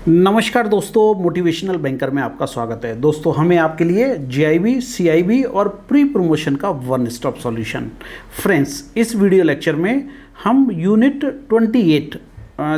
नमस्कार दोस्तों, motivational banker में आपका स्वागत है। दोस्तों, हमें आपके लिए जीआईबी, सीआईबी और प्री प्रमोशन का वन स्टॉप सॉल्यूशन। फ्रेंड्स, इस वीडियो लेक्चर में हम यूनिट 28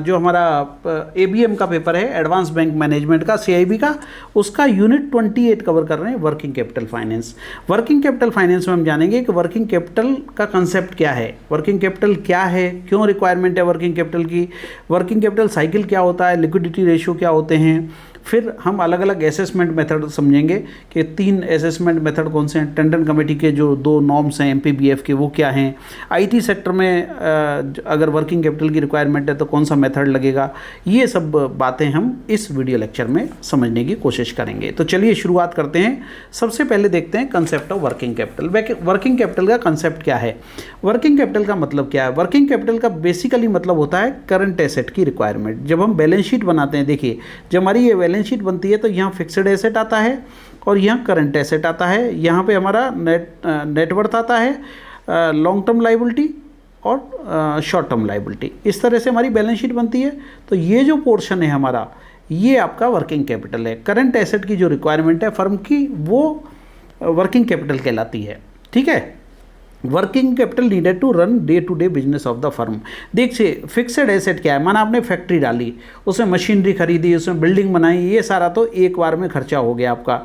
जो हमारा एबीएम का पेपर है, एडवांस बैंक मैनेजमेंट का, सीआईबी का, उसका यूनिट 28 कवर कर रहे हैं, working capital finance. Working capital finance में हम जानेंगे कि वर्किंग कैपिटल का कंसेप्ट क्या है, वर्किंग कैपिटल क्या है, क्यों रिक्वायरमेंट है वर्किंग कैपिटल की, वर्किंग कैपिटल साइकिल क्या होता है, लिक्विडिटी रेशियो क्या होते हैं। फिर हम अलग अलग असेसमेंट मेथड समझेंगे कि 3 असेसमेंट मेथड कौन से हैं, टंडन कमेटी के जो 2 नॉर्म्स हैं एमपीबीएफ के, वो क्या हैं, आईटी सेक्टर में अगर वर्किंग कैपिटल की रिक्वायरमेंट है तो कौन सा मेथड लगेगा। ये सब बातें हम इस वीडियो लेक्चर में समझने की कोशिश करेंगे। तो चलिए शुरुआत करते हैं। सबसे पहले देखते हैं concept of working capital. Working capital का कंसेप्ट क्या है, वर्किंग कैपिटल का मतलब क्या है। वर्किंग कैपिटल का बेसिकली मतलब होता है करंट एसेट की रिक्वायरमेंट। जब हम बैलेंस शीट बनाते हैं, देखिए जब हमारी ये बैलेंस शीट बनती है तो यहाँ फिक्स्ड एसेट आता है और यहाँ करंट एसेट आता है, यहाँ पे हमारा नेटवर्थ आता है, लॉन्ग टर्म लाइबिलिटी और शॉर्ट टर्म लाइबिलिटी। इस तरह से हमारी बैलेंस शीट बनती है। तो ये जो पोर्शन है हमारा, ये आपका वर्किंग कैपिटल है। करंट एसेट की जो रिक्वायरमेंट है फर्म की, वो वर्किंग कैपिटल कहलाती है। ठीक है, working capital needed to run day to day business of the firm. देखिए फिक्स्ड एसेट क्या है, माना आपने फैक्ट्री डाली, उसमें मशीनरी खरीदी, उसमें बिल्डिंग बनाई, ये सारा तो एक बार में खर्चा हो गया आपका।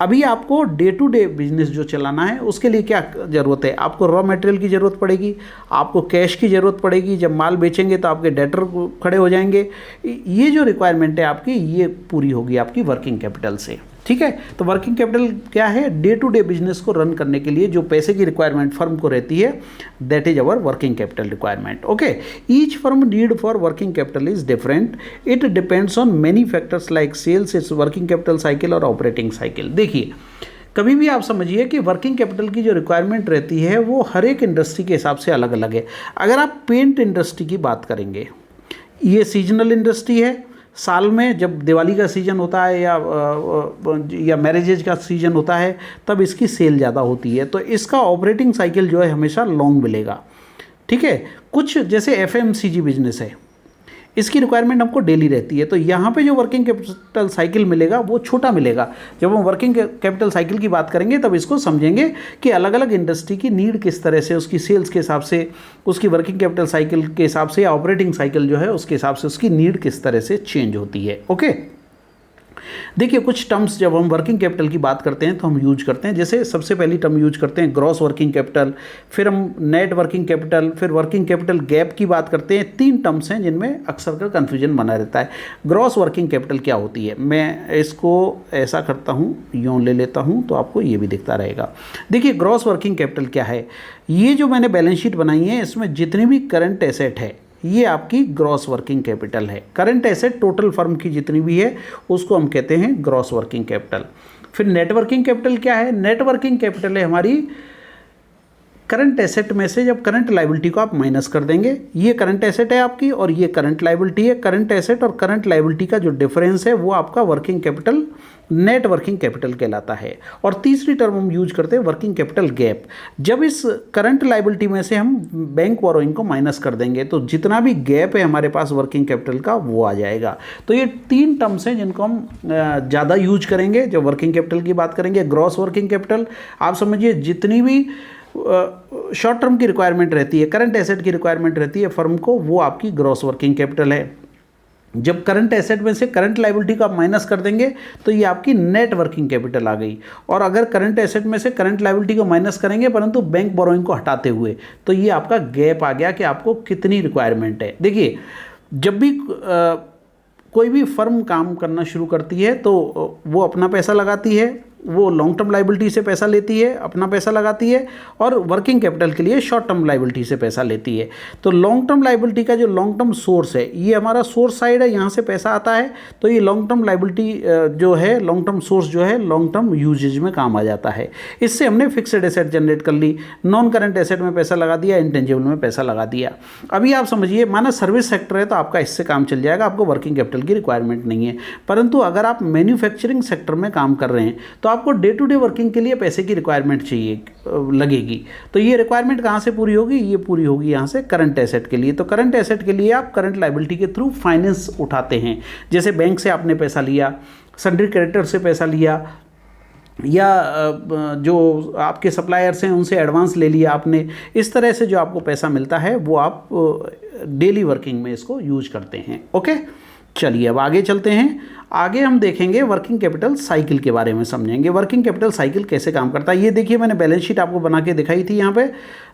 अभी आपको डे टू डे बिजनेस जो चलाना है, उसके लिए क्या ज़रूरत है, आपको रॉ मटेरियल की ज़रूरत पड़ेगी, आपको कैश की ज़रूरत पड़ेगी। जब माल बेचेंगे तो आपके डेटर खड़े हो जाएंगे। ये जो रिक्वायरमेंट है आपकी, ये पूरी होगी आपकी वर्किंग कैपिटल से। ठीक है, तो वर्किंग कैपिटल क्या है, डे टू डे बिजनेस को रन करने के लिए जो पैसे की रिक्वायरमेंट फर्म को रहती है, that is our working capital requirement. Okay, each firm need for working capital is different. It depends on many factors like sales, its working capital cycle और ऑपरेटिंग साइकिल। देखिए कभी भी आप समझिए कि वर्किंग कैपिटल की जो रिक्वायरमेंट रहती है वो हर एक इंडस्ट्री के हिसाब से अलग अलग है। अगर आप पेंट इंडस्ट्री की बात करेंगे, ये सीजनल इंडस्ट्री है। साल में जब दिवाली का सीज़न होता है या मैरिजेज का सीज़न होता है, तब इसकी सेल ज़्यादा होती है, तो इसका ऑपरेटिंग साइकिल जो है हमेशा लॉन्ग मिलेगा। ठीक है, कुछ जैसे एफएमसीजी बिजनेस है, इसकी रिक्वायरमेंट हमको डेली रहती है, तो यहाँ पे जो वर्किंग कैपिटल साइकिल मिलेगा वो छोटा मिलेगा। जब हम वर्किंग कैपिटल साइकिल की बात करेंगे तब इसको समझेंगे कि अलग अलग इंडस्ट्री की नीड किस तरह से, उसकी सेल्स के हिसाब से, उसकी वर्किंग कैपिटल साइकिल के हिसाब से, या ऑपरेटिंग साइकिल जो है उसके हिसाब से उसकी नीड किस तरह से चेंज होती है। ओके, देखिए कुछ टर्म्स जब हम वर्किंग कैपिटल की बात करते हैं तो हम यूज करते हैं। जैसे सबसे पहली टर्म यूज करते हैं ग्रॉस वर्किंग कैपिटल, फिर हम नेट वर्किंग कैपिटल, फिर वर्किंग कैपिटल गैप की बात करते हैं। 3 टर्म्स हैं जिनमें अक्सर का कन्फ्यूजन बना रहता है। ग्रॉस वर्किंग कैपिटल क्या होती है, मैं इसको ऐसा करता हूँ, यूँ ले लेता हूँ तो आपको ये भी दिखता रहेगा। देखिए ग्रॉस वर्किंग कैपिटल क्या है, ये जो मैंने बैलेंस शीट बनाई है इसमें जितनी भी करंट एसेट है ये आपकी ग्रॉस वर्किंग कैपिटल है। करंट एसेट टोटल फर्म की जितनी भी है उसको हम कहते हैं ग्रॉस वर्किंग कैपिटल। फिर नेट वर्किंग कैपिटल क्या है, नेट वर्किंग कैपिटल है हमारी करंट एसेट में से जब करंट लाइबिलिटी को आप माइनस कर देंगे। ये करंट एसेट है आपकी और ये करंट लाइबिलिटी है। करंट एसेट और करंट लाइबिलिटी का जो डिफरेंस है वो आपका working capital, net working capital कहलाता है। और तीसरी टर्म हम यूज करते हैं वर्किंग कैपिटल गैप। जब इस करंट लाइबिलिटी में से हम बैंक बोरोइंग को माइनस कर देंगे तो जितना भी गैप है हमारे पास वर्किंग कैपिटल का वो आ जाएगा। तो ये 3 टर्म्स हैं जिनको हम ज़्यादा यूज करेंगे जब वर्किंग कैपिटल की बात करेंगे। ग्रॉस वर्किंग कैपिटल, आप समझिए जितनी भी शॉर्ट टर्म की रिक्वायरमेंट रहती है, करंट एसेट की रिक्वायरमेंट रहती है फर्म को, वो आपकी ग्रॉस वर्किंग कैपिटल है। जब करंट एसेट में से करंट लाइबिलिटी को आप माइनस कर देंगे तो ये आपकी नेट वर्किंग कैपिटल आ गई। और अगर करंट एसेट में से करंट लाइबिलिटी को माइनस करेंगे परंतु बैंक बोरोइंग को हटाते हुए, तो ये आपका गैप आ गया कि आपको कितनी रिक्वायरमेंट है। देखिए जब भी कोई भी फर्म काम करना शुरू करती है तो वो अपना पैसा लगाती है, वो लॉन्ग टर्म लाइबिलिटी से पैसा लेती है, अपना पैसा लगाती है, और वर्किंग कैपिटल के लिए शॉर्ट टर्म लाइबिलिटी से पैसा लेती है। तो लॉन्ग टर्म लाइबिलिटी का जो लॉन्ग टर्म सोर्स है, ये हमारा सोर्स साइड है, यहाँ से पैसा आता है, तो ये लॉन्ग टर्म लाइबिलिटी जो है, लॉन्ग टर्म सोर्स जो है, लॉन्ग टर्म यूजेज में काम आ जाता है। इससे हमने फिक्स्ड एसेट जनरेट कर ली, नॉन करंट एसेट में पैसा लगा दिया, इंटेंजिबल में पैसा लगा दिया। अभी आप समझिए, माना सर्विस सेक्टर है तो आपका इससे काम चल जाएगा, आपको वर्किंग कैपिटल की रिक्वायरमेंट नहीं है। परंतु अगर आप मैन्युफैक्चरिंग सेक्टर में काम कर रहे हैं तो तो आपको डे टू डे वर्किंग के लिए पैसे की रिक्वायरमेंट चाहिए लगेगी। तो ये रिक्वायरमेंट कहाँ से पूरी होगी, ये पूरी होगी यहाँ से करंट एसेट के लिए। तो करंट एसेट के लिए आप करंट लायबिलिटी के थ्रू फाइनेंस उठाते हैं, जैसे बैंक से आपने पैसा लिया, सन्ड्री क्रेडिटर से पैसा लिया, या जो आपके सप्लायर्स हैं उनसे एडवांस ले लिया आपने। इस तरह से जो आपको पैसा मिलता है वो आप डेली वर्किंग में इसको यूज करते हैं। ओके, चलिए अब आगे चलते हैं। आगे हम देखेंगे वर्किंग कैपिटल साइकिल के बारे में समझेंगे। वर्किंग कैपिटल साइकिल कैसे काम करता है, ये देखिए मैंने बैलेंस शीट आपको बना के दिखाई थी। यहाँ पे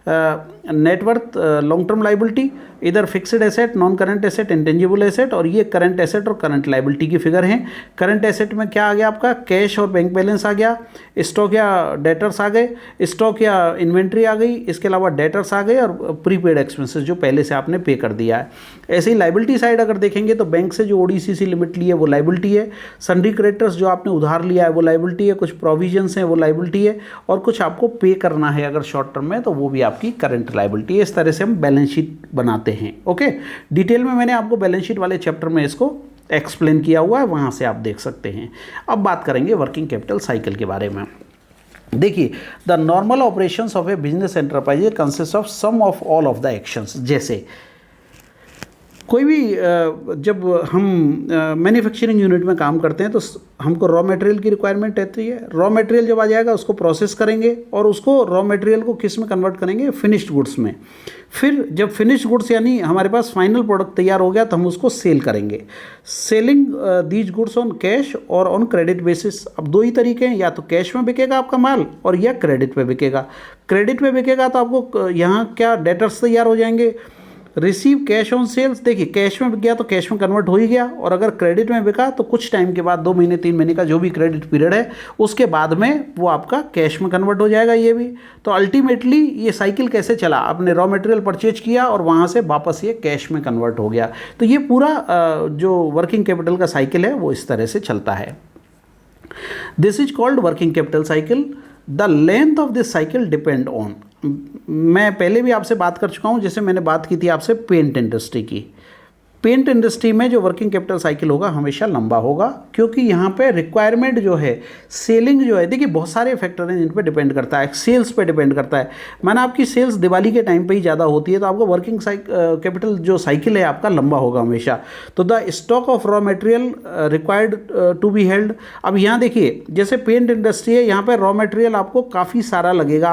नेटवर्थ, लॉन्ग टर्म लाइबिलिटी, इधर fixed asset, non current asset, intangible asset, और ये करंट एसेट और करंट लाइबिलिटी की फिगर हैं। करंट एसेट में क्या आ गया आपका, कैश और बैंक बैलेंस आ गया, स्टॉक या डेटर्स आ गए, स्टॉक या इन्वेंट्री आ गई, इसके अलावा डेटर्स आ गए, और प्रीपेड एक्सपेंसेस जो पहले से आपने पे कर दिया है। ऐसे ही लाइबिलिटी साइड अगर देखेंगे तो बैंक से जो ओडीसीसी लिमिट ली है वो लाइबिलिटी है, सन्ड्री क्रेडिटर्स जो आपने उधार लिया है वो लाइबिलिटी है, कुछ प्रोविजंस हैं वो लाइबिलिटी है, और कुछ आपको पे करना है अगर शॉर्ट टर्म में तो वो भी आपकी करंट लाइबिलिटी है। इस तरह से हम बैलेंस शीट बनाते हैं। ओके, डिटेल में मैंने आपको बैलेंस शीट वाले चैप्टर में इसको एक्सप्लेन किया हुआ है, वहां से आप देख सकते हैं। अब बात करेंगे वर्किंग कैपिटल साइकिल के बारे में। देखिए, the normal operations of a business enterprise consist of some of all of the actions. जैसे कोई भी जब हम मैन्युफैक्चरिंग यूनिट में काम करते हैं तो हमको रॉ मटेरियल की रिक्वायरमेंट रहती है। रॉ मटेरियल जब आ जाएगा उसको प्रोसेस करेंगे और उसको रॉ मटेरियल को किस में कन्वर्ट करेंगे, फिनिश्ड गुड्स में। फिर जब फिनिश्ड गुड्स यानी हमारे पास फाइनल प्रोडक्ट तैयार हो गया तो हम उसको सेल करेंगे। Selling these goods on cash और ऑन क्रेडिट बेसिस। अब दो ही तरीके हैं, या तो कैश में बिकेगा आपका माल और या क्रेडिट पे बिकेगा। क्रेडिट पे बिकेगा तो आपको यहाँ क्या डेटर्स तैयार हो जाएंगे। रिसीव कैश ऑन सेल्स, देखिए कैश में बिक गया तो कैश में कन्वर्ट हो ही गया, और अगर क्रेडिट में बिका तो कुछ टाइम के बाद 2 महीने 3 महीने का जो भी क्रेडिट पीरियड है उसके बाद में वो आपका कैश में कन्वर्ट हो जाएगा। ये भी तो अल्टीमेटली ये साइकिल कैसे चला, आपने रॉ मटेरियल परचेज किया और वहाँ से वापस ये कैश में कन्वर्ट हो गया। तो ये पूरा जो वर्किंग कैपिटल का साइकिल है वो इस तरह से चलता है। This is called working capital cycle. The length of this cycle depend on, मैं पहले भी आपसे बात कर चुका हूँ, जैसे मैंने बात की थी आपसे पेंट इंडस्ट्री की। पेंट इंडस्ट्री में जो वर्किंग कैपिटल साइकिल होगा हमेशा लंबा होगा, क्योंकि यहाँ पे रिक्वायरमेंट जो है, सेलिंग जो है, देखिए बहुत सारे फैक्टर हैं जिन पे डिपेंड करता है। सेल्स पे डिपेंड करता है, माना आपकी सेल्स दिवाली के टाइम पे ही ज़्यादा होती है तो आपका वर्किंग कैपिटल जो साइकिल है आपका लंबा होगा हमेशा। तो the stock of raw material required to be held. अब यहाँ देखिए जैसे पेंट इंडस्ट्री है, यहाँ पर रॉ मटेरियल आपको काफ़ी सारा लगेगा।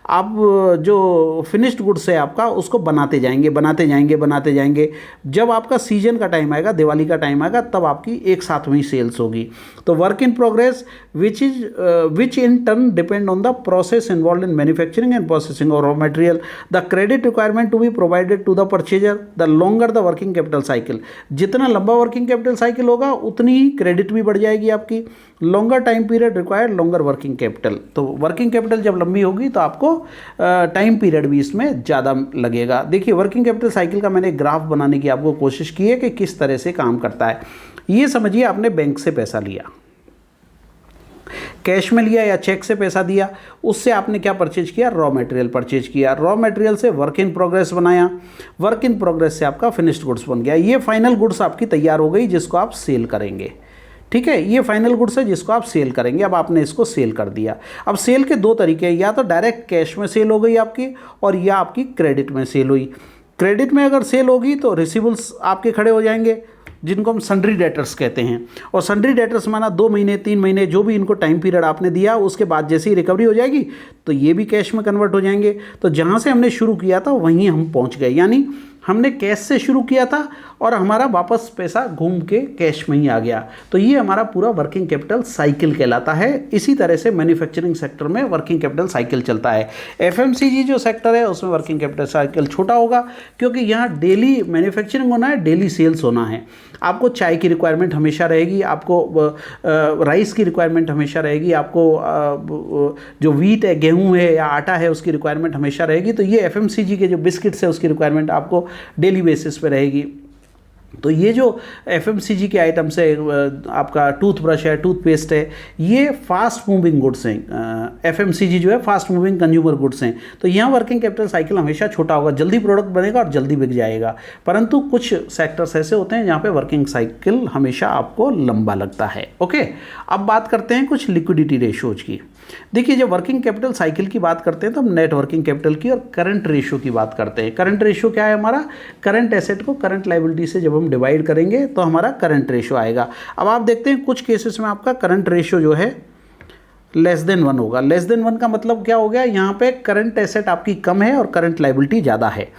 आप जो फिनिश्ड गुड्स है आपका उसको बनाते जाएंगे बनाते जाएंगे बनाते जाएंगे। जब आपका सीजन का टाइम आएगा, दिवाली का टाइम आएगा, तब आपकी एक साथ में ही सेल्स होगी। तो work in progress which in turn depend on the process involve in manufacturing and processing of raw material. The credit requirement to be provided to the purchaser the longer the working capital cycle. जितना लंबा working capital cycle होगा उतनी ही credit भी बढ़ जाएगी आपकी। Longer time period required longer working capital. तो working capital जब लंबी होगी तो आपको टाइम पीरियड भी इसमें ज़्यादा लगेगा। देखिए वर्किंग कैपिटल साइकिल का मैंने ग्राफ बनाने की आपको कोशिश की है कि किस तरह से काम करता है। ये समझिए आपने बैंक से पैसा लिया, कैश में लिया या चेक से पैसा दिया, उससे आपने क्या परचेज किया, रॉ मटेरियल परचेज किया। रॉ मटेरियल से वर्क इन प्रोग्रेस बनाया, वर्क इन प्रोग्रेस से आपका फिनिश्ड गुड्स बन गया। ये फाइनल गुड्स आपकी तैयार हो गई जिसको आप सेल करेंगे। ठीक है, ये फाइनल गुड्स है जिसको आप सेल करेंगे। अब आपने इसको सेल कर दिया। अब सेल के दो तरीके हैं, या तो डायरेक्ट कैश में सेल हो गई आपकी, और या आपकी क्रेडिट में सेल हुई। क्रेडिट में अगर सेल होगी तो रिसीवेबल्स आपके खड़े हो जाएंगे जिनको हम सन्ड्री डेटर्स कहते हैं। और सन्ड्री डेटर्स माना 2 महीने 3 महीने जो भी इनको टाइम पीरियड आपने दिया, उसके बाद जैसे ही रिकवरी हो जाएगी तो ये भी कैश में कन्वर्ट हो जाएंगे। तो जहाँ से हमने शुरू किया था वहीं हम पहुँच गए, यानी हमने कैश से शुरू किया था और हमारा वापस पैसा घूम के कैश में ही आ गया। तो ये हमारा पूरा वर्किंग कैपिटल साइकिल कहलाता है। इसी तरह से मैन्युफैक्चरिंग सेक्टर में वर्किंग कैपिटल साइकिल चलता है। एफएमसीजी जो सेक्टर है उसमें वर्किंग कैपिटल साइकिल छोटा होगा, क्योंकि यहाँ डेली मैन्युफैक्चरिंग होना है, डेली सेल्स होना है। आपको चाय की रिक्वायरमेंट हमेशा रहेगी, आपको राइस की रिक्वायरमेंट हमेशा रहेगी, आपको जो व्हीट है, गेहूँ है या आटा है उसकी रिक्वायरमेंट हमेशा रहेगी। तो ये एफएमसीजी के जो बिस्किट्स है उसकी रिक्वायरमेंट आपको डेली बेसिस पे रहेगी। तो ये जो एफएमसीजी के आइटम्स है, आपका टूथब्रश है, टूथपेस्ट है, ये फास्ट मूविंग गुड्स हैं। एफएमसीजी जो है फास्ट मूविंग कंज्यूमर गुड्स हैं। तो यहाँ वर्किंग कैपिटल साइकिल हमेशा छोटा होगा, जल्दी प्रोडक्ट बनेगा और जल्दी बिक जाएगा। परंतु कुछ सेक्टर्स ऐसे होते हैं जहाँ पे वर्किंग साइकिल हमेशा आपको लंबा लगता है। ओके, अब बात करते हैं कुछ लिक्विडिटी रेशियोज की। देखिए, जब वर्किंग कैपिटल साइकिल की बात करते हैं तो हम नेट वर्किंग कैपिटल की और करंट रेशियो की बात करते हैं। करंट रेशियो क्या है हमारा? करंट एसेट को करंट लायबिलिटी से जब हम डिवाइड करेंगे तो हमारा करंट रेशियो आएगा। अब आप देखते हैं कुछ केसेस में आपका करंट रेशियो जो है लेस देन 1 होगा। लेस देन 1 का मतलब क्या हो गया? यहाँ पे करंट एसेट आपकी कम है और करंट लायबिलिटी ज़्यादा है।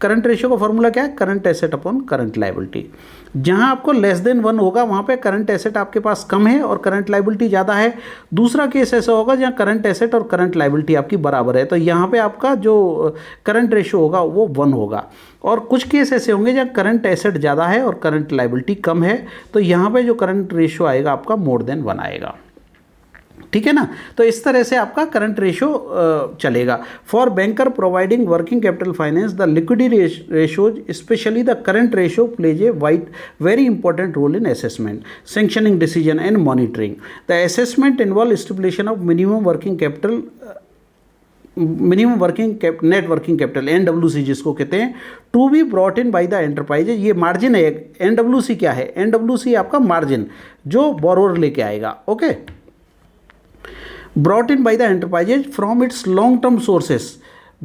करंट रेशियो का फॉर्मूला क्या है? Current asset upon current liability. जहां आपको लेस देन 1 होगा वहां पे करंट एसेट आपके पास कम है और करंट लायबिलिटी ज़्यादा है। दूसरा केस ऐसा होगा जहां करंट एसेट और करंट लायबिलिटी आपकी बराबर है, तो यहाँ पे आपका जो करंट रेशियो होगा वो 1 होगा। और कुछ केस ऐसे होंगे जहाँ करंट एसेट ज़्यादा है और करंट लायबिलिटी कम है, तो यहाँ पे जो करंट रेशियो आएगा आपका मोर देन 1 आएगा। ठीक है ना? तो इस तरह से आपका करंट रेशियो चलेगा। For banker providing working capital finance the liquidity ratios specially the current ratio plays a very important role in assessment, sanctioning decision and monitoring. The assessment involve stipulation of minimum working capital, minimum working net working capital, NWC जिसको कहते हैं, to be brought in by the enterprises. ये margin है। NWC क्या है? NWC आपका margin जो borrower लेके आएगा। Okay, brought in by the enterprises from its long term sources.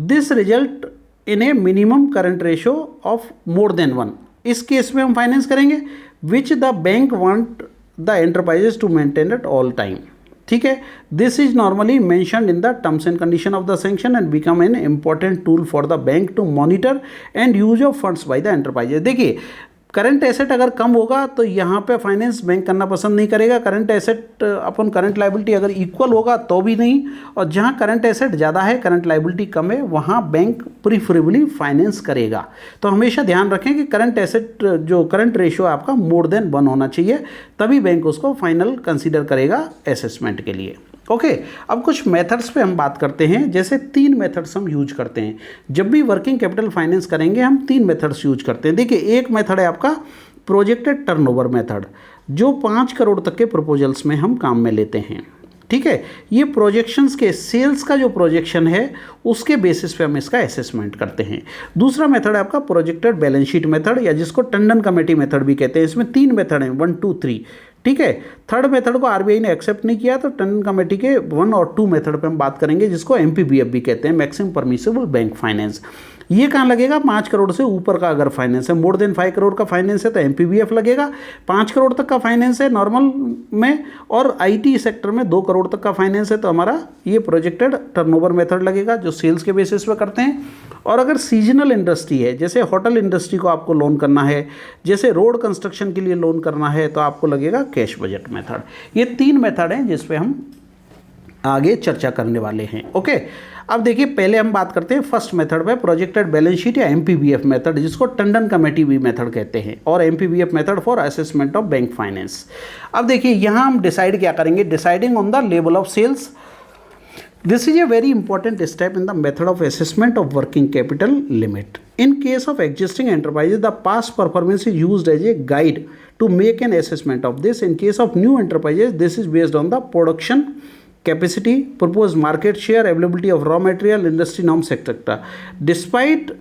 This result in a minimum current ratio of more than 1. इस case में हम फाइनेंस करेंगे which the bank want the enterprises to maintain at all time. ठीक है, this is normally mentioned in the terms and condition of the sanction and become an important tool for the bank to monitor and use of funds by the enterprises. देखिए, current asset अगर कम होगा तो यहाँ पे finance bank करना पसंद नहीं करेगा। करंट एसेट अपन करंट लायबिलिटी अगर इक्वल होगा तो भी नहीं, और जहाँ करंट एसेट ज़्यादा है करंट लायबिलिटी कम है वहाँ बैंक प्रीफरेबली फाइनेंस करेगा। तो हमेशा ध्यान रखें कि करंट एसेट जो करंट रेशियो आपका मोर देन 1 होना चाहिए, तभी बैंक उसको फाइनल कंसीडर करेगा असेसमेंट के लिए। ओके, अब कुछ मेथड्स पे हम बात करते हैं। जैसे 3 मेथड्स हम यूज करते हैं जब भी वर्किंग कैपिटल फाइनेंस करेंगे। हम 3 मेथड्स यूज करते हैं। देखिए, एक मेथड है आपका प्रोजेक्टेड टर्नओवर मेथड, जो 5 करोड़ तक के प्रपोजल्स में हम काम में लेते हैं। ठीक है, ये प्रोजेक्शंस के सेल्स का जो प्रोजेक्शन है उसके बेसिस पे हम इसका असेसमेंट करते हैं। दूसरा मेथड है आपका प्रोजेक्टेड बैलेंस शीट मेथड, या जिसको टंडन कमेटी मेथड भी कहते हैं। इसमें 3 मेथड हैं, 1, 2, 3। ठीक है, थर्ड मेथड को आरबीआई ने एक्सेप्ट नहीं किया, तो टंडन कमेटी के 1 और 2 मेथड पे हम बात करेंगे, जिसको MPBF भी कहते हैं, मैक्सिमम परमिसिबल बैंक फाइनेंस। ये कहाँ लगेगा? 5 करोड़ से ऊपर का अगर फाइनेंस है, मोर देन 5 करोड़ का फाइनेंस है तो MPBF लगेगा। 5 करोड़ तक का फाइनेंस है नॉर्मल में, और IT सेक्टर में 2 करोड़ तक का फाइनेंस है तो हमारा ये प्रोजेक्टेड टर्नओवर मेथड लगेगा, जो सेल्स के बेसिस पे करते हैं। और अगर सीजनल इंडस्ट्री है, जैसे होटल इंडस्ट्री को आपको लोन करना है, जैसे रोड कंस्ट्रक्शन के लिए लोन करना है, तो आपको लगेगा कैश बजट मेथड। ये 3 मेथड हैं जिस पे हम आगे चर्चा करने वाले हैं। ओके, अब देखिए, पहले हम बात करते हैं फर्स्ट मेथड पे, प्रोजेक्टेड बैलेंस शीट या MPBF मेथड, जिसको टंडन कमेटी भी मेथड कहते हैं, और MPBF method for assessment of bank finance. अब देखिए, यहाँ हम डिसाइड क्या करेंगे? Deciding on the level of sales. This is a very important step in the method of assessment of working capital limit. In case of existing enterprises, the past performance is used as a guide to make an assessment of this. In case of new enterprises, this is based on the production capacity, proposed market share, availability of raw material, industry norms, etc. Despite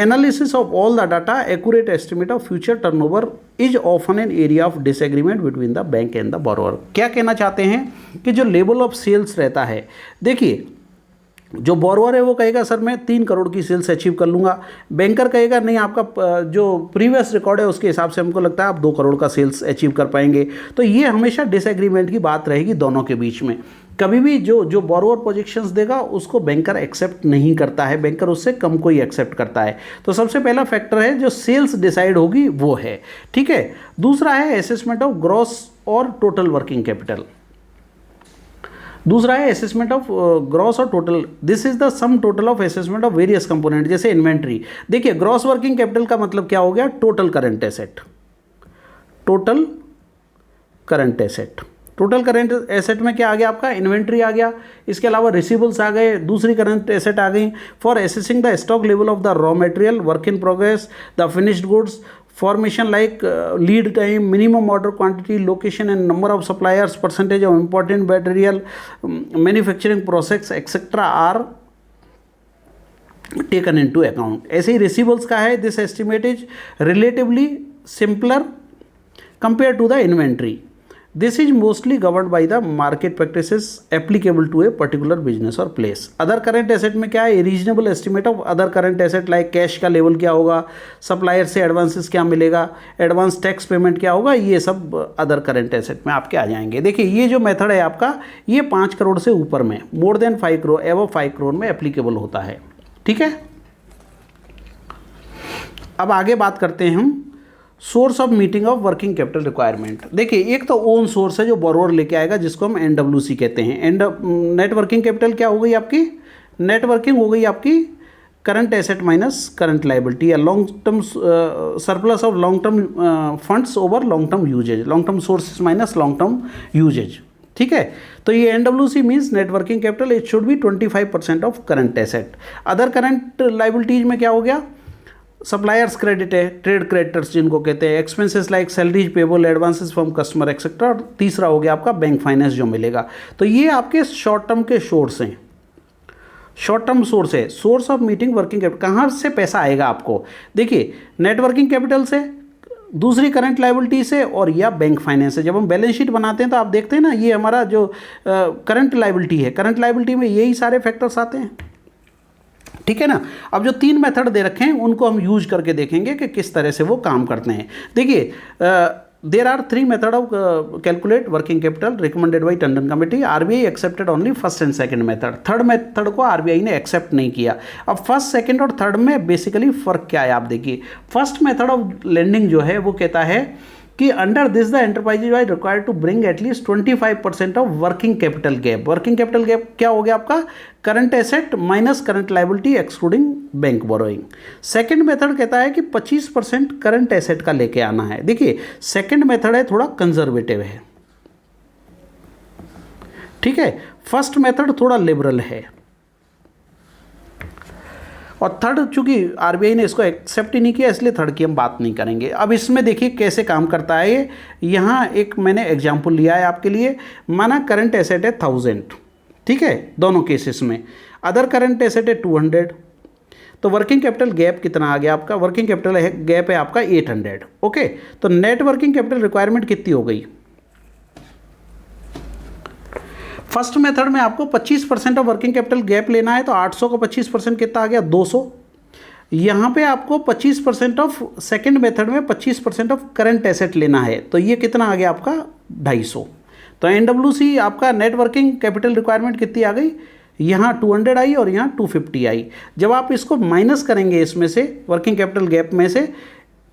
analysis of all the data, accurate estimate of future turnover is often an area of disagreement between the bank and the borrower. क्या कहना चाहते हैं कि जो level of sales रहता है, देखिए, जो बोरोवर है वो कहेगा सर मैं 3 करोड़ की सेल्स अचीव कर लूँगा, बैंकर कहेगा नहीं, आपका जो प्रीवियस रिकॉर्ड है उसके हिसाब से हमको लगता है आप 2 करोड़ का सेल्स अचीव कर पाएंगे। तो ये हमेशा डिसएग्रीमेंट की बात रहेगी दोनों के बीच में। कभी भी जो बोरोवर प्रोजेक्शंस देगा उसको बैंकर एक्सेप्ट नहीं करता है, बैंकर उससे कम को ही एक्सेप्ट करता है। तो सबसे पहला फैक्टर है जो सेल्स डिसाइड होगी वो है। ठीक है, दूसरा है असेसमेंट ऑफ ग्रॉस और टोटल वर्किंग कैपिटल। दूसरा है असेसमेंट ऑफ ग्रॉस और total, this is the sum total of assessment of various component, जैसे इन्वेंट्री। देखिए, ग्रॉस वर्किंग कैपिटल का मतलब क्या हो गया? Total current asset. Total current asset, total current asset में क्या आ गया आपका? इन्वेंट्री आ गया, इसके अलावा रिसीवेबल्स आ गए, दूसरी करंट एसेट आ गई। For assessing the stock level of the raw material, work in progress, the finished goods, formation like lead time, minimum order quantity, location and number of suppliers, percentage of important material, manufacturing process etcetera are taken into account. ऐसे ही receivables का है, this estimate is relatively simpler compare to the inventory. This is mostly govern by the market practices applicable to a particular business और place. Other current asset में क्या है, reasonable estimate of other current asset like cash का level क्या होगा, supplier से advances क्या मिलेगा, एडवांस टैक्स पेमेंट क्या होगा, ये सब अदर करंट एसेट में आपके आ जाएंगे। देखिए ये जो मेथड है आपका, ये 5 करोड़ से ऊपर में, मोर देन 5 करोड़, एवं 5 करोड़ में एप्लीकेबल होता है। ठीक है, अब आगे बात करते हैं हम source of meeting of working capital requirement. देखिए एक तो ओन सोर्स है जो बोरोवर लेके आएगा, जिसको हम NWC कहते हैं। नेट वर्किंग कैपिटल क्या हो गई आपकी, नेट वर्किंग हो गई आपकी current asset minus current liability, या long term surplus of long term funds over long term usages, long term sources minus long term usages. ठीक है, तो ये NWC means net working capital, it should be 25% of current asset. Other current liabilities में क्या हो गया, suppliers credit है, trade creditors जिनको कहते हैं, expenses like salaries payable, advances from customer etcetera, और तीसरा हो गया आपका बैंक फाइनेंस जो मिलेगा। तो ये आपके शॉर्ट टर्म के सोर्स हैं, शॉर्ट टर्म सोर्स है। Source of meeting working capital, कहाँ से पैसा आएगा आपको, देखिए नेट वर्किंग कैपिटल से, दूसरी करंट लाइबिलिटी से, और या बैंक फाइनेंस से। जब हम बैलेंस शीट बनाते हैं तो आप देखते हैं ना, ये हमारा जो करंट लाइबिलिटी है, करंट लाइबिलिटी में यही सारे फैक्टर्स आते हैं। ठीक है ना, अब जो 3 मेथड दे रखे हैं उनको हम यूज करके देखेंगे कि किस तरह से वो काम करते हैं। देखिए there are 3 method of calculate working capital recommended by Tandon committee. RBI accepted only first and second method, third method को RBI ने एक्सेप्ट नहीं किया। अब फर्स्ट, सेकंड और थर्ड में बेसिकली फ़र्क क्या है आप देखिए। फर्स्ट मेथड ऑफ लेंडिंग जो है वो कहता है कि under this the enterprises are required to bring at least 25% of working capital gap. Working capital gap क्या हो गया आपका, current asset minus current liability excluding bank borrowing. Second method कहता है कि 25% करंट एसेट का लेके आना है। देखिए सेकंड मेथड है थोड़ा कंजर्वेटिव है, ठीक है, फर्स्ट मेथड थोड़ा लिबरल है, और थर्ड चूंकि RBI ने इसको एक्सेप्ट ही नहीं किया इसलिए थर्ड की हम बात नहीं करेंगे। अब इसमें देखिए कैसे काम करता है ये, यहाँ एक मैंने एग्जांपल लिया है आपके लिए। माना करंट एसेट है 1000, ठीक है, दोनों केसेस में। अदर करंट एसेट है 200, तो वर्किंग कैपिटल गैप कितना आ गया आपका, वर्किंग कैपिटल गैप है आपका 800। ओके, तो नेट वर्किंग कैपिटल रिक्वायरमेंट कितनी हो गई। फर्स्ट मेथड में आपको 25% ऑफ वर्किंग कैपिटल गैप लेना है, तो 800 का 25% कितना आ गया 200। यहाँ पे आपको 25% ऑफ सेकंड मेथड में 25% ऑफ करंट एसेट लेना है, तो ये कितना आ गया आपका 250। तो NWC आपका नेट वर्किंग कैपिटल रिक्वायरमेंट कितनी आ गई, यहाँ 200 आई और यहाँ 250 आई। जब आप इसको माइनस करेंगे इसमें से वर्किंग कैपिटल गैप में से,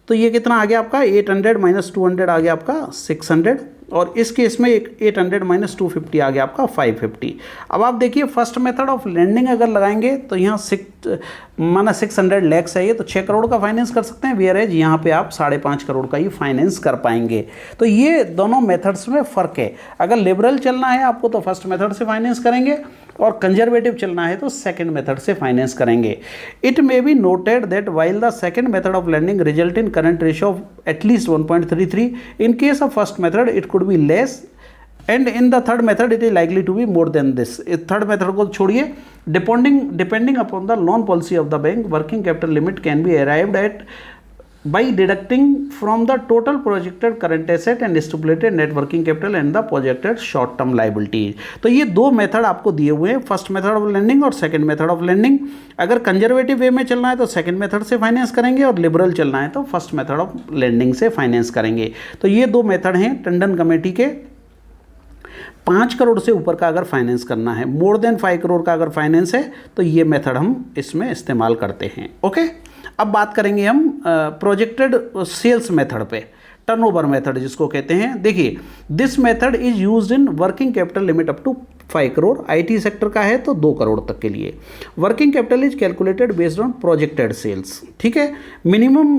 तो ये कितना आ गया आपका 800 माइनस 200 आ गया आपका 600, और इस केस में 800 माइनस 250 आ गया आपका 550। अब आप देखिए फर्स्ट मेथड ऑफ लेंडिंग अगर लगाएंगे तो यहाँ 600 लैक्स है ये, तो 6 करोड़ का फाइनेंस कर सकते हैं, वेयर एज यहाँ पे आप 5.5 करोड़ का ही फाइनेंस कर पाएंगे। तो ये दोनों मेथड्स में फ़र्क है। अगर लिबरल चलना है आपको तो फर्स्ट मेथड से फाइनेंस करेंगे, और कंजर्वेटिव चलना है तो सेकंड मेथड से फाइनेंस करेंगे। It may be noted that while the second method of lending result in current ratio of at least 1.33, in case of first method it could be less, and in the third method it is likely to be more than this. Third method को छोड़िए, depending upon the loan policy of the bank, working capital limit can be arrived at by deducting from the total projected current asset and stipulated net working capital and the projected short term liabilities। तो ये दो method आपको दिए हुए हैं, first method of lending और second method of lending. अगर conservative वे में चलना है तो सेकंड मेथड से फाइनेंस करेंगे, और लिबरल चलना है तो फर्स्ट मेथड ऑफ लेंडिंग से फाइनेंस करेंगे। तो ये दो मेथड हैं टंडन कमेटी के। 5 करोड़ से ऊपर का अगर फाइनेंस करना है, मोर देन 5 करोड़ का अगर फाइनेंस है, तो ये मेथड हम इसमें इस्तेमाल करते हैं। ओके, अब बात करेंगे हम प्रोजेक्टेड सेल्स मेथड पे, टर्नओवर मेथड जिसको कहते हैं। देखिए this method is used in working capital limit up to 5 crore, IT sector का है तो 2 करोड़ तक के लिए। Working capital is calculated based on projected sales, ठीक है। मिनिमम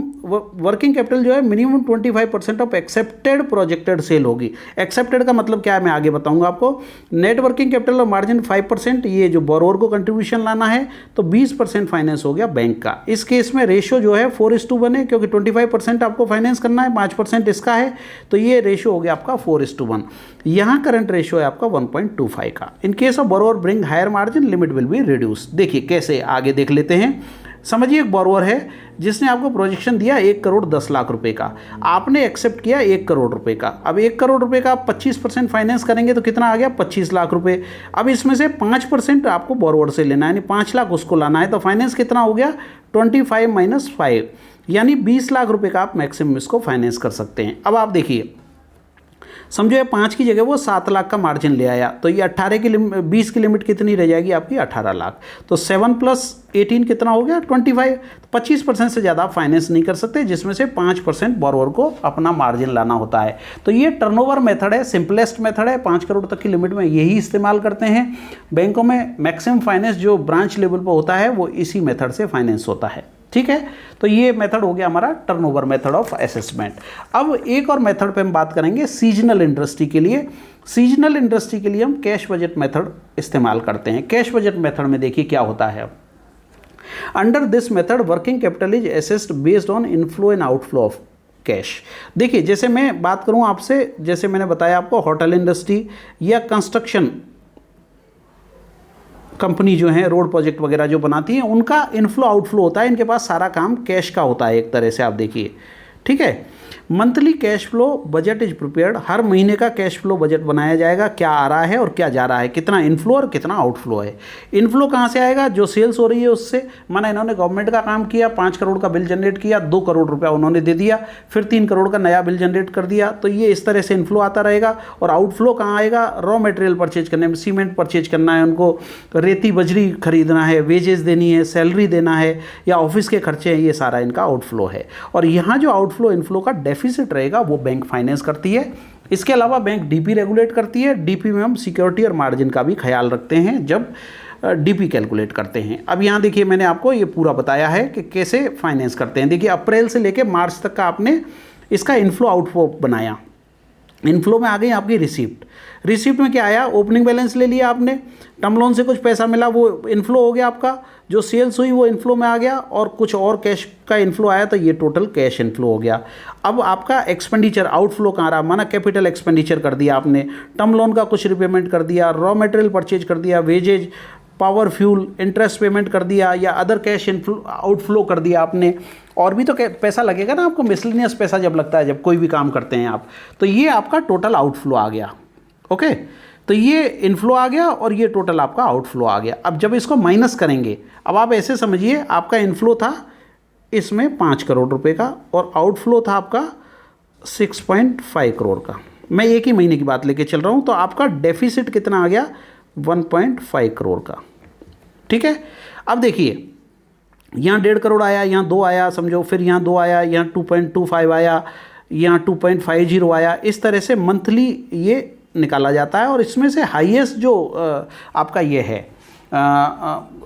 वर्किंग कैपिटल जो है minimum 25% of accepted projected sale होगी। एक्सेप्टेड का मतलब क्या है मैं आगे बताऊंगा आपको। नेट वर्किंग कैपिटल और मार्जिन 5%, ये जो बोरोवर को कंट्रीब्यूशन लाना है तो 20% फाइनेंस हो गया बैंक का। इस केस में रेशियो जो है 4:1 है, क्योंकि 25% आपको फाइनेंस करना है, 5% इसका है, तो ये रेशियो हो गया आपका 4:1। यहाँ करंट रेशियो है आपका 1.25 का। In case of borrower bring higher margin limit will be reduce. देखिए कैसे आगे देख लेते हैं। समझिए एक बोरोवर है जिसने आपको प्रोजेक्शन दिया 1 करोड़ 10 लाख रुपए का, आपने एक्सेप्ट किया 1 करोड़ रुपए का। अब 1 करोड़ रुपए का आप 25% फाइनेंस करेंगे तो कितना आ गया 25 लाख रुपए। अब इसमें से 5% आपको बोरोवर से लेना है, यानी 5 लाख उसको लाना है, तो फाइनेंस कितना हो गया 25 - 5, यानी 20 लाख रुपए का आप मैक्सिमम इसको फाइनेंस कर सकते हैं। अब आप देखिए, समझो ये 5 की जगह वो 7 लाख का मार्जिन ले आया, तो ये 20 की लिमिट कितनी रह जाएगी आपकी 18 लाख। तो 7 + 18 कितना हो गया 25। तो 25% से ज़्यादा आप फाइनेंस नहीं कर सकते, जिसमें से 5% बोरोवर को अपना मार्जिन लाना होता है। तो ये टर्नओवर मेथड है, सिंपलेस्ट मेथड है। 5 करोड़ तक की लिमिट में यही इस्तेमाल करते हैं बैंकों में। मैक्सिमम फाइनेंस जो ब्रांच लेवल पर होता है वो इसी मेथड से फाइनेंस होता है, ठीक है। तो ये मेथड हो गया हमारा टर्नओवर मेथड ऑफ असेसमेंट। अब एक और मेथड पे हम बात करेंगे सीजनल इंडस्ट्री के लिए। सीजनल इंडस्ट्री के लिए हम कैश बजट मेथड इस्तेमाल करते हैं। कैश बजट मेथड में देखिए क्या होता है। Under this method working capital is assessed based on inflow and outflow of cash. देखिए जैसे मैं बात करूं आपसे, जैसे मैंने बताया आपको होटल इंडस्ट्री या कंस्ट्रक्शन कंपनी जो है रोड प्रोजेक्ट वगैरह जो बनाती है, उनका इनफ्लो आउटफ्लो होता है, इनके पास सारा काम कैश का होता है एक तरह से, आप देखिए, ठीक है। Monthly cash flow budget is prepared, हर महीने का कैश फ्लो बजट बनाया जाएगा, क्या आ रहा है और क्या जा रहा है, कितना इनफ्लो और कितना आउटफ्लो है। इनफ्लो कहाँ से आएगा, जो सेल्स हो रही है उससे। माना इन्होंने गवर्नमेंट का काम किया, 5 करोड़ का बिल जनरेट किया, 2 करोड़ रुपया उन्होंने दे दिया, फिर 3 करोड़ का नया बिल जनरेट कर दिया, तो ये इस तरह से इनफ्लो आता रहेगा। और आउटफ्लो कहाँ आएगा, रॉ मटेरियल परचेज करने में, सीमेंट परचेज करना है उनको, रेती बजरी खरीदना है, वेजेस देनी है, सैलरी देना है, या ऑफिस के खर्चे हैं, ये सारा इनका आउटफ्लो है। और यहाँ जो आउटफ्लो इनफ्लो का डेफिसिट रहेगा वो बैंक फाइनेंस करती है। इसके अलावा बैंक डीपी रेगुलेट करती है। डीपी में हम सिक्योरिटी और मार्जिन का भी ख्याल रखते हैं जब डीपी कैलकुलेट करते हैं। अब यहाँ देखिए मैंने आपको ये पूरा बताया है कि कैसे फाइनेंस करते हैं। देखिए अप्रैल से लेके मार्च तक का आपने इसका इनफ्लो आउटफ्लो बनाया। इनफ्लो में आ गई आपकी रिसिप्ट। रिसिप्ट में क्या आया, ओपनिंग बैलेंस ले लिया आपने, टर्म लोन से कुछ पैसा मिला वो इनफ्लो हो गया आपका, जो सेल्स हुई वो इनफ्लो में आ गया, और कुछ और कैश का इनफ्लो आया, तो ये टोटल कैश इनफ्लो हो गया। अब आपका एक्सपेंडिचर आउटफ्लो कहाँ रहा, माना कैपिटल एक्सपेंडिचर कर दिया आपने, टर्म लोन का कुछ रिपेमेंट कर दिया, रॉ मटेरियल परचेज कर दिया, wages, power fuel, interest payment कर दिया, या अदर कैश इनफ्लो आउटफ्लो कर दिया आपने। और भी तो पैसा लगेगा ना आपको, मिसलेनियस पैसा जब लगता है, जब कोई भी काम करते हैं आप, तो ये आपका टोटल आउटफ्लो आ गया। ओके, तो ये इनफ्लो आ गया और ये टोटल आपका आउटफ्लो आ गया। अब जब इसको माइनस करेंगे, अब आप ऐसे समझिए, आपका इनफ्लो था इसमें 5 करोड़ रुपए का और आउटफ्लो था आपका 6.5 करोड़ का। मैं एक ही महीने की बात लेके चल रहा हूँ, तो आपका डेफिसिट कितना आ गया 1.5 करोड़ का, ठीक है। अब देखिए यहाँ 1.5 करोड़ आया, यहाँ 2 आया समझो, फिर यहाँ 2 आया, यहाँ 2.25 आया, यहाँ 2.50 आया। इस तरह से मंथली ये निकाला जाता है। और इसमें से हाईएस्ट जो आपका ये है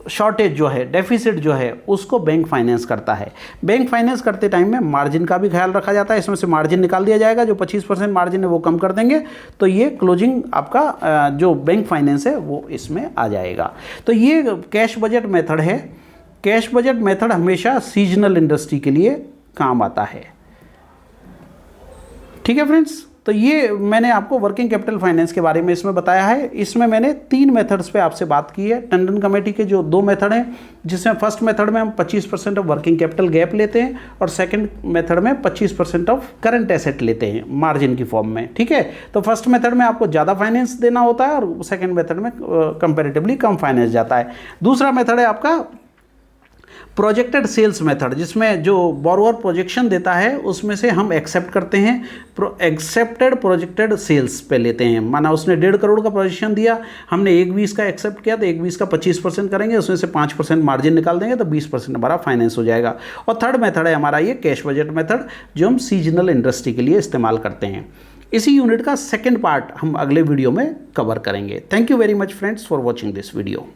शॉर्टेज जो है, डेफिसिट जो है, उसको बैंक फाइनेंस करता है। बैंक फाइनेंस करते टाइम में मार्जिन का भी ख्याल रखा जाता है। इसमें से मार्जिन निकाल दिया जाएगा, जो 25% मार्जिन है वो कम कर देंगे, तो ये क्लोजिंग आपका जो बैंक फाइनेंस है वो इसमें आ जाएगा। तो ये कैश बजट मेथड है। कैश बजट मेथड हमेशा सीजनल इंडस्ट्री के लिए काम आता है, ठीक है फ्रेंड्स। तो ये मैंने आपको वर्किंग कैपिटल फाइनेंस के बारे में इसमें बताया है। इसमें मैंने 3 मेथड्स पे आपसे बात की है। टंडन कमेटी के जो 2 मेथड हैं, जिसमें फर्स्ट मेथड में हम 25% ऑफ वर्किंग कैपिटल गैप लेते हैं, और सेकंड मेथड में 25% ऑफ करंट एसेट लेते हैं मार्जिन की फॉर्म में, ठीक है। तो फर्स्ट मेथड में आपको ज़्यादा फाइनेंस देना होता है और सेकेंड मेथड में कंपेरेटिवली कम फाइनेंस जाता है। दूसरा मेथड है आपका प्रोजेक्टेड सेल्स मेथड, जिसमें जो बोरोवर प्रोजेक्शन देता है उसमें से हम एक्सेप्ट करते हैं, एक्सेप्टेड प्रोजेक्टेड सेल्स पे लेते हैं। माना उसने 1.5 करोड़ का प्रोजेक्शन दिया, हमने 1/20 का एक्सेप्ट किया तो 1/20 का 25% करेंगे, उसमें से 5% मार्जिन निकाल देंगे तो 20% हमारा फाइनेंस हो जाएगा। और थर्ड मेथड है हमारा ये कैश बजट मेथड, जो हम सीजनल इंडस्ट्री के लिए इस्तेमाल करते हैं। इसी यूनिट का सेकेंड पार्ट हम अगले वीडियो में कवर करेंगे। Thank you very much friends for watching this video.